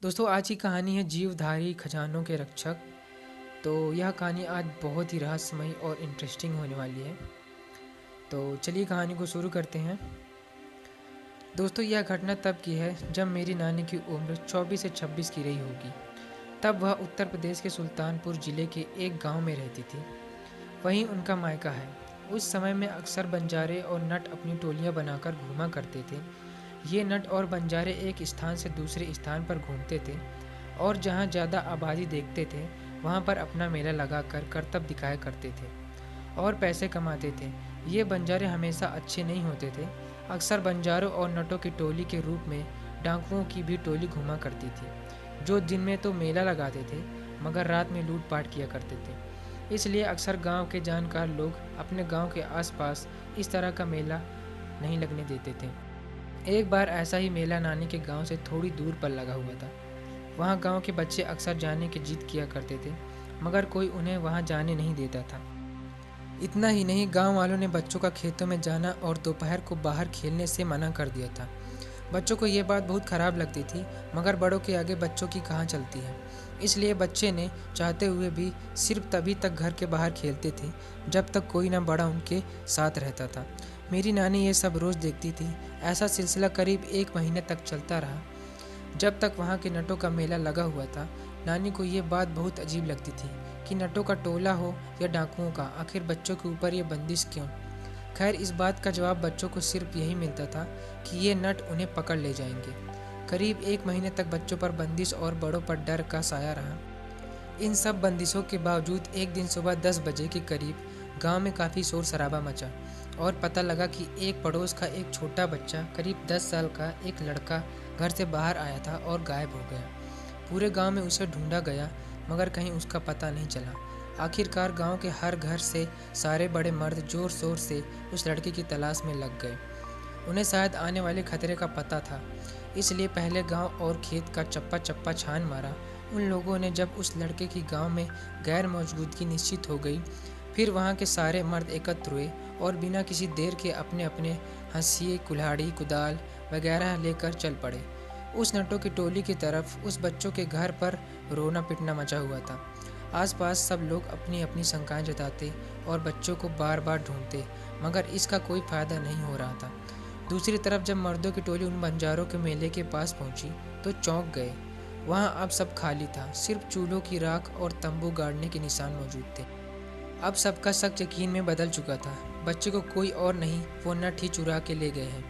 दोस्तों आज की कहानी है जीवधारी खजानों के रक्षक। तो यह कहानी आज बहुत ही रहस्यमयी और इंटरेस्टिंग होने वाली है। तो चलिए कहानी को शुरू करते हैं। दोस्तों यह घटना तब की है जब मेरी नानी की उम्र 24 से 26 की रही होगी। तब वह उत्तर प्रदेश के सुल्तानपुर ज़िले के एक गांव में रहती थी। वहीं उनका मायका है। उस समय में अक्सर बंजारे और नट अपनी टोलियां बनाकर घूमा करते थे। ये नट और बंजारे एक स्थान से दूसरे स्थान पर घूमते थे और जहाँ ज़्यादा आबादी देखते थे वहाँ पर अपना मेला लगाकर करतब दिखाया करते थे और पैसे कमाते थे। ये बंजारे हमेशा अच्छे नहीं होते थे। अक्सर बंजारों और नटों की टोली के रूप में डाकुओं की भी टोली घूमा करती थी, जो दिन में तो मेला लगाते थे मगर रात में लूटपाट किया करते थे। इसलिए अक्सर गांव के जानकार लोग अपने गांव के आसपास इस तरह का मेला नहीं लगने देते थे। एक बार ऐसा ही मेला नानी के गांव से थोड़ी दूर पर लगा हुआ था। वहां गांव के बच्चे अक्सर जाने की जिद किया करते थे मगर कोई उन्हें वहां जाने नहीं देता था। इतना ही नहीं, गांव वालों ने बच्चों का खेतों में जाना और दोपहर को बाहर खेलने से मना कर दिया था। बच्चों को ये बात बहुत ख़राब लगती थी मगर बड़ों के आगे बच्चों की कहाँ चलती है। इसलिए बच्चे ने चाहते हुए भी सिर्फ तभी तक घर के बाहर खेलते थे जब तक कोई ना बड़ा उनके साथ रहता था। मेरी नानी ये सब रोज़ देखती थी। ऐसा सिलसिला करीब 1 महीने तक चलता रहा। जब तक वहाँ के नटों का मेला लगा हुआ था, नानी को ये बात बहुत अजीब लगती थी कि नटों का टोला हो या डाकुओं का, आखिर बच्चों के ऊपर ये बंदिश क्यों। खैर इस बात का जवाब बच्चों को सिर्फ यही मिलता था कि ये नट उन्हें पकड़ ले जाएंगे। करीब 1 महीने तक बच्चों पर बंदिश और बड़ों पर डर का साया रहा। इन सब बंदिशों के बावजूद एक दिन सुबह 10 बजे के करीब गांव में काफ़ी शोर शराबा मचा और पता लगा कि एक पड़ोस का एक छोटा बच्चा, करीब 10 साल का एक लड़का घर से बाहर आया था और गायब हो गया। पूरे गांव में उसे ढूंढा गया मगर कहीं उसका पता नहीं चला। आखिरकार गांव के हर घर से सारे बड़े मर्द जोर शोर से उस लड़के की तलाश में लग गए। उन्हें शायद आने वाले खतरे का पता था, इसलिए पहले गांव और खेत का चप्पा चप्पा छान मारा। उन लोगों ने जब उस लड़के की गांव में गैर मौजूदगी निश्चित हो गई, फिर वहां के सारे मर्द एकत्र हुए और बिना किसी देर के अपने अपने हंसिए, कुल्हाड़ी, कुदाल वगैरह लेकर चल पड़े उस नटों की टोली की तरफ। उस बच्चों के घर पर रोना पिटना मचा हुआ था। आसपास सब लोग अपनी अपनी शंकाएं जताते और बच्चों को बार बार ढूंढते मगर इसका कोई फ़ायदा नहीं हो रहा था। दूसरी तरफ जब मर्दों की टोली उन बंजारों के मेले के पास पहुंची तो चौंक गए। वहां अब सब खाली था, सिर्फ चूल्हों की राख और तंबू गाड़ने के निशान मौजूद थे। अब सबका शक यकीन में बदल चुका था। बच्चे को कोई और नहीं, वो नट ही चुरा के ले गए हैं।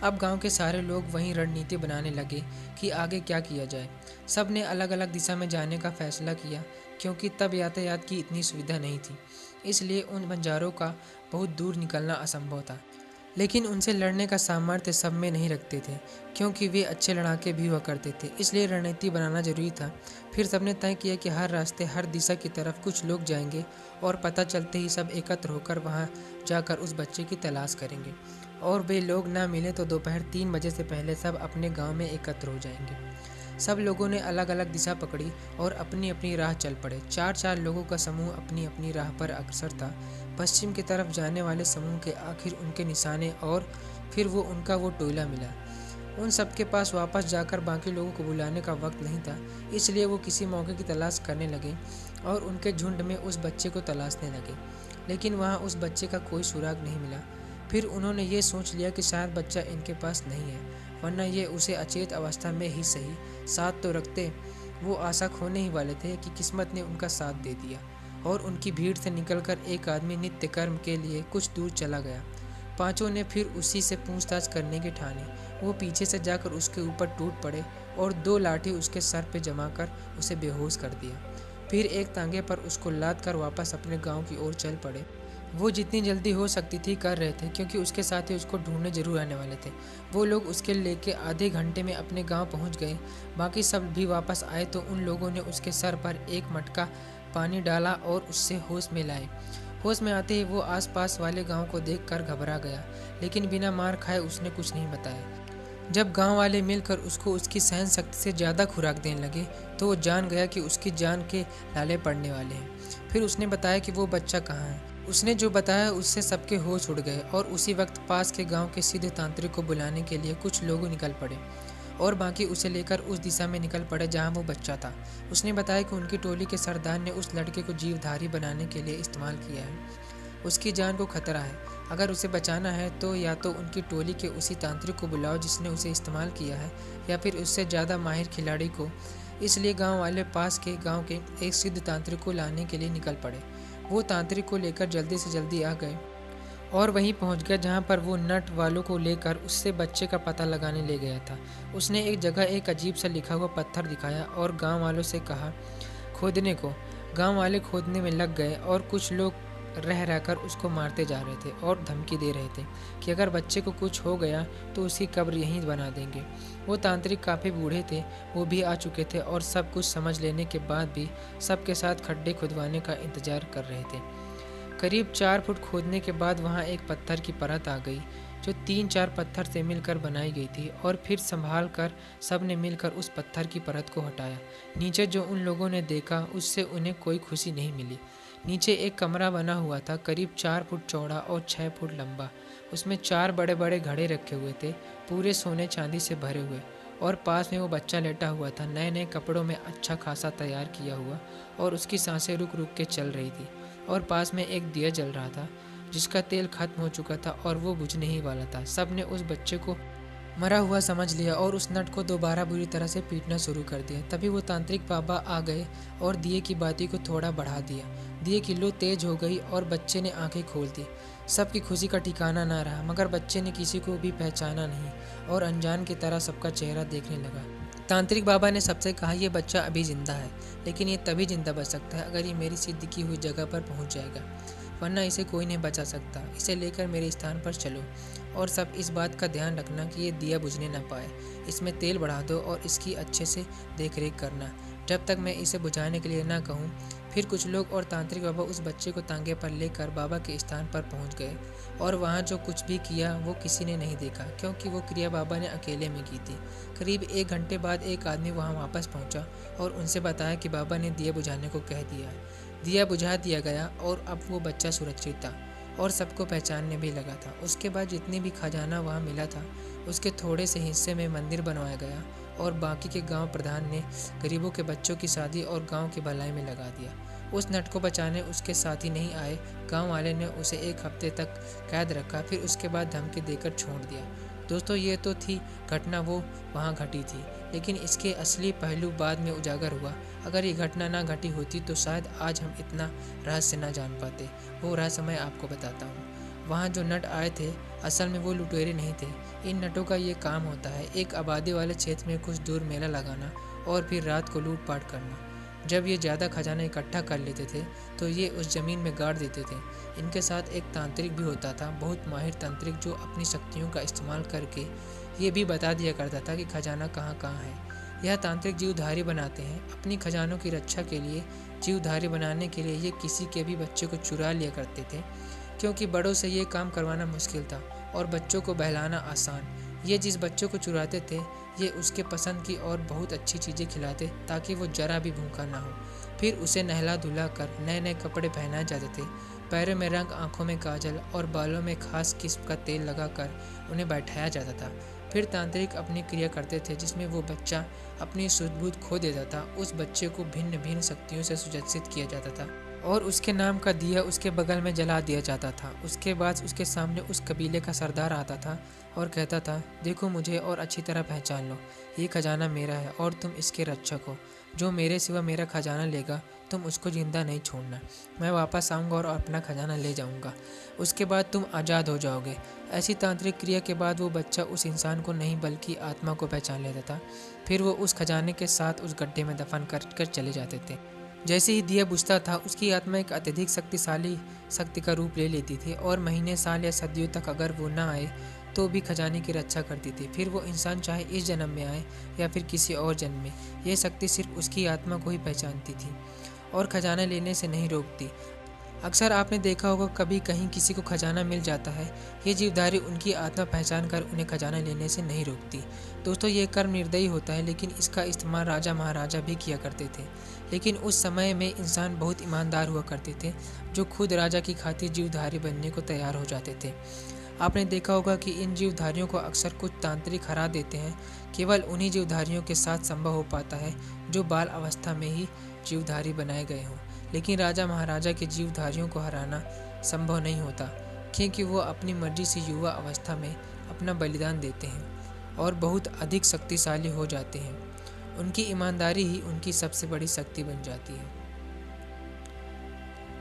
अब गांव के सारे लोग वहीं रणनीति बनाने लगे कि आगे क्या किया जाए। सब ने अलग अलग दिशा में जाने का फैसला किया क्योंकि तब यातायात की इतनी सुविधा नहीं थी। इसलिए उन बंजारों का बहुत दूर निकलना असंभव था। लेकिन उनसे लड़ने का सामर्थ्य सब में नहीं रखते थे क्योंकि वे अच्छे लड़ाके भी हुआ करते थे। इसलिए रणनीति बनाना जरूरी था। फिर सबने तय किया कि हर रास्ते, हर दिशा की तरफ कुछ लोग जाएंगे और पता चलते ही सब एकत्र होकर वहां जाकर उस बच्चे की तलाश करेंगे और वे लोग ना मिले तो दोपहर 3 बजे से पहले सब अपने गांव में एकत्र हो जाएंगे। सब लोगों ने अलग अलग दिशा पकड़ी और अपनी अपनी राह चल पड़े। 4-4 लोगों का समूह अपनी अपनी राह पर अग्रसर था। पश्चिम की तरफ जाने वाले समूह के आखिर उनके निशाने और फिर वो टोला मिला। उन सबके पास वापस जाकर बाकी लोगों को बुलाने का वक्त नहीं था, इसलिए वो किसी मौके की तलाश करने लगे और उनके झुंड में उस बच्चे को तलाशने लगे। लेकिन वहाँ उस बच्चे का कोई सुराग नहीं मिला। फिर उन्होंने ये सोच लिया कि शायद बच्चा इनके पास नहीं है, वरना ये उसे अचेत अवस्था में ही सही साथ तो रखते। वो आशा खोने ही वाले थे कि किस्मत ने उनका साथ दे दिया और उनकी भीड़ से निकलकर एक आदमी नित्य कर्म के लिए कुछ दूर चला गया। पांचों ने फिर उसी से पूछताछ करने के ठाने। वो पीछे से जाकर उसके ऊपर टूट पड़े और 2 लाठी उसके सर पे जमाकर उसे बेहोश कर दिया। फिर एक तांगे पर उसको लाद कर वापस अपने गांव की ओर चल पड़े। वो जितनी जल्दी हो सकती थी कर रहे थे क्योंकि उसके साथी उसको ढूंढने जरूर आने वाले थे। वो लोग उसके लेके आधे घंटे में अपने गांव पहुंच गए। बाकी सब भी वापस आए तो उन लोगों ने उसके सर पर एक मटका पानी डाला और उससे होश में लाए। होश में आते ही वो आसपास वाले गांव को देखकर घबरा गया, लेकिन बिना मार खाए उसने कुछ नहीं बताया। जब गांव वाले मिलकर उसको उसकी सहन शक्ति से ज़्यादा खुराक देने लगे तो वो जान गया कि उसकी जान के लाले पड़ने वाले हैं। फिर उसने बताया कि वो बच्चा कहाँ है। उसने जो बताया उससे सबके होश उड़ गए और उसी वक्त पास के गांव के सीधे तांत्रिक को बुलाने के लिए कुछ लोग निकल पड़े। और बाकी उसे लेकर उस दिशा में निकल पड़े जहाँ वो बच्चा था। उसने बताया कि उनकी टोली के सरदार ने उस लड़के को जीवधारी बनाने के लिए इस्तेमाल किया है। उसकी जान को खतरा है। अगर उसे बचाना है तो या तो उनकी टोली के उसी तांत्रिक को बुलाओ जिसने उसे इस्तेमाल किया है, या फिर उससे ज़्यादा माहिर खिलाड़ी को। इसलिए गांव वाले पास के गांव के एक सिद्ध तांत्रिक को लाने के लिए निकल पड़े। वो तांत्रिक को लेकर जल्दी से जल्दी आ गए और वहीं पहुंच गया जहां पर वो नट वालों को लेकर उससे बच्चे का पता लगाने ले गया था। उसने एक जगह एक अजीब सा लिखा हुआ पत्थर दिखाया और गांव वालों से कहा खोदने को। गांव वाले खोदने में लग गए और कुछ लोग रह रहकर उसको मारते जा रहे थे और धमकी दे रहे थे कि अगर बच्चे को कुछ हो गया तो उसकी कब्र यहीं बना देंगे। वो तांत्रिक काफ़ी बूढ़े थे, वो भी आ चुके थे और सब कुछ समझ लेने के बाद भी सबके साथ खड्डे खुदवाने का इंतजार कर रहे थे। करीब 4 फुट खोदने के बाद वहाँ एक पत्थर की परत आ गई जो 3-4 पत्थर से मिलकर बनाई गई थी, और फिर संभाल कर सब ने मिलकर उस पत्थर की परत को हटाया। नीचे जो उन लोगों ने देखा उससे उन्हें कोई खुशी नहीं मिली। नीचे एक कमरा बना हुआ था, करीब 4 फुट चौड़ा और 6 फुट लंबा। उसमें 4 बड़े बड़े घड़े रखे हुए थे, पूरे सोने चांदी से भरे हुए, और पास में वो बच्चा लेटा हुआ था, नए नए कपड़ों में अच्छा खासा तैयार किया हुआ, और उसकी सांसें रुक रुक के चल रही थी। और पास में एक दिया जल रहा था जिसका तेल खत्म हो चुका था और वो बुझने ही वाला था। सब ने उस बच्चे को मरा हुआ समझ लिया और उस नट को दोबारा बुरी तरह से पीटना शुरू कर दिया। तभी वो तांत्रिक बाबा आ गए और दिए की बाती को थोड़ा बढ़ा दिया। दिए की लो तेज हो गई और बच्चे ने आंखें खोल दी। सबकी खुशी का ठिकाना ना रहा, मगर बच्चे ने किसी को भी पहचाना नहीं और अनजान की तरह सबका चेहरा देखने लगा। तांत्रिक बाबा ने सबसे कहा, ये बच्चा अभी जिंदा है, लेकिन ये तभी जिंदा बच सकता है अगर ये मेरी सिद्ध की हुई जगह पर पहुंच जाएगा, वरना इसे कोई नहीं बचा सकता। इसे लेकर मेरे स्थान पर चलो, और सब इस बात का ध्यान रखना कि ये दिया बुझने ना पाए। इसमें तेल बढ़ा दो और इसकी अच्छे से देख रेख करना जब तक मैं इसे बुझाने के लिए ना कहूँ। फिर कुछ लोग और तांत्रिक बाबा उस बच्चे को तांगे पर लेकर बाबा के स्थान पर पहुंच गए, और वहाँ जो कुछ भी किया वो किसी ने नहीं देखा, क्योंकि वो क्रिया बाबा ने अकेले में की थी। करीब 1 घंटे बाद एक आदमी वहाँ वापस पहुँचा और उनसे बताया कि बाबा ने दिया बुझाने को कह दिया है। दिया बुझा दिया गया और अब वो बच्चा सुरक्षित था और सबको पहचानने भी लगा था। उसके बाद जितनी भी खजाना वहाँ मिला था उसके थोड़े से हिस्से में मंदिर बनवाया गया, और बाकी के गांव प्रधान ने गरीबों के बच्चों की शादी और गांव की भलाई में लगा दिया। उस नट को बचाने उसके साथी नहीं आए। गांव वाले ने उसे 1 हफ्ते तक कैद रखा, फिर उसके बाद धमकी देकर छोड़ दिया। दोस्तों, ये तो थी घटना वो वहाँ घटी थी, लेकिन इसके असली पहलू बाद में उजागर हुआ। अगर ये घटना ना घटी होती तो शायद आज हम इतना रहस्य ना जान पाते। वो रहस्य मैं आपको बताता हूँ। वहाँ जो नट आए थे असल में वो लुटेरे नहीं थे। इन नटों का ये काम होता है एक आबादी वाले क्षेत्र में कुछ दूर मेला लगाना और फिर रात को लूटपाट करना। जब ये ज़्यादा खजाना इकट्ठा कर लेते थे तो ये उस ज़मीन में गाड़ देते थे। इनके साथ एक तांत्रिक भी होता था, बहुत माहिर तांत्रिक, जो अपनी शक्तियों का इस्तेमाल करके ये भी बता दिया करता था कि खजाना कहाँ कहाँ है। यह तांत्रिक जीवधारी बनाते हैं अपनी खजानों की रक्षा के लिए। जीवधारी बनाने के लिए ये किसी के भी बच्चे को चुरा लिया करते थे, क्योंकि बड़ों से ये काम करवाना मुश्किल था और बच्चों को बहलाना आसान। ये जिस बच्चों को चुराते थे ये उसके पसंद की और बहुत अच्छी चीज़ें खिलाते ताकि वो जरा भी भूखा ना हो। फिर उसे नहला धुला कर नए नए कपड़े पहनाए जाते थे। पैरों में रंग, आँखों में काजल और बालों में खास किस्म का तेल लगाकर उन्हें बैठाया जाता था। फिर तांत्रिक अपनी क्रिया करते थे जिसमें वो बच्चा अपनी सुध-बुध खो देता था। उस बच्चे को भिन्न भिन्न शक्तियों से सुसज्जित किया जाता था और उसके नाम का दिया उसके बगल में जला दिया जाता था। उसके बाद उसके सामने उस कबीले का सरदार आता था और कहता था, देखो मुझे और अच्छी तरह पहचान लो, ये खजाना मेरा है और तुम इसके रक्षक हो। जो मेरे सिवा मेरा खजाना लेगा तुम उसको जिंदा नहीं छोड़ना। मैं वापस आऊँगा और अपना खजाना ले जाऊँगा, उसके बाद तुम आज़ाद हो जाओगे। ऐसी तांत्रिक क्रिया के बाद वो बच्चा उस इंसान को नहीं बल्कि आत्मा को पहचान लेता था। फिर वो उस खजाने के साथ उस गड्ढे में दफन कर चले जाते थे। जैसे ही दिया बुझता था उसकी आत्मा एक अत्यधिक शक्तिशाली शक्ति का रूप ले लेती थी और महीने, साल या सदियों तक अगर वो ना आए तो भी खजाने की रक्षा करती थी। फिर वो इंसान चाहे इस जन्म में आए या फिर किसी और जन्म में, ये शक्ति सिर्फ उसकी आत्मा को ही पहचानती थी और खजाना लेने से नहीं रोकती। अक्सर आपने देखा होगा कभी कहीं किसी को खजाना मिल जाता है, ये जीवधारी उनकी आत्मा पहचान कर उन्हें खजाना लेने से नहीं रोकती। दोस्तों, ये कर्म निर्दयी होता है, लेकिन इसका इस्तेमाल राजा महाराजा भी किया करते थे। लेकिन उस समय में इंसान बहुत ईमानदार हुआ करते थे जो खुद राजा की खातिर जीवधारी बनने को तैयार हो जाते थे। आपने देखा होगा कि इन जीवधारियों को अक्सर कुछ तांत्रिक हरा देते हैं। केवल उन्हीं जीवधारियों के साथ संभव हो पाता है जो बाल अवस्था में ही जीवधारी बनाए गए हों। लेकिन राजा महाराजा के जीवधारियों को हराना संभव नहीं होता, क्योंकि वो अपनी मर्जी से युवा अवस्था में अपना बलिदान देते हैं और बहुत अधिक शक्तिशाली हो जाते हैं। उनकी ईमानदारी ही उनकी सबसे बड़ी शक्ति बन जाती है।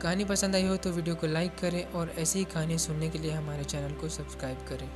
कहानी पसंद आई हो तो वीडियो को लाइक करें और ऐसी ही कहानी सुनने के लिए हमारे चैनल को सब्सक्राइब करें।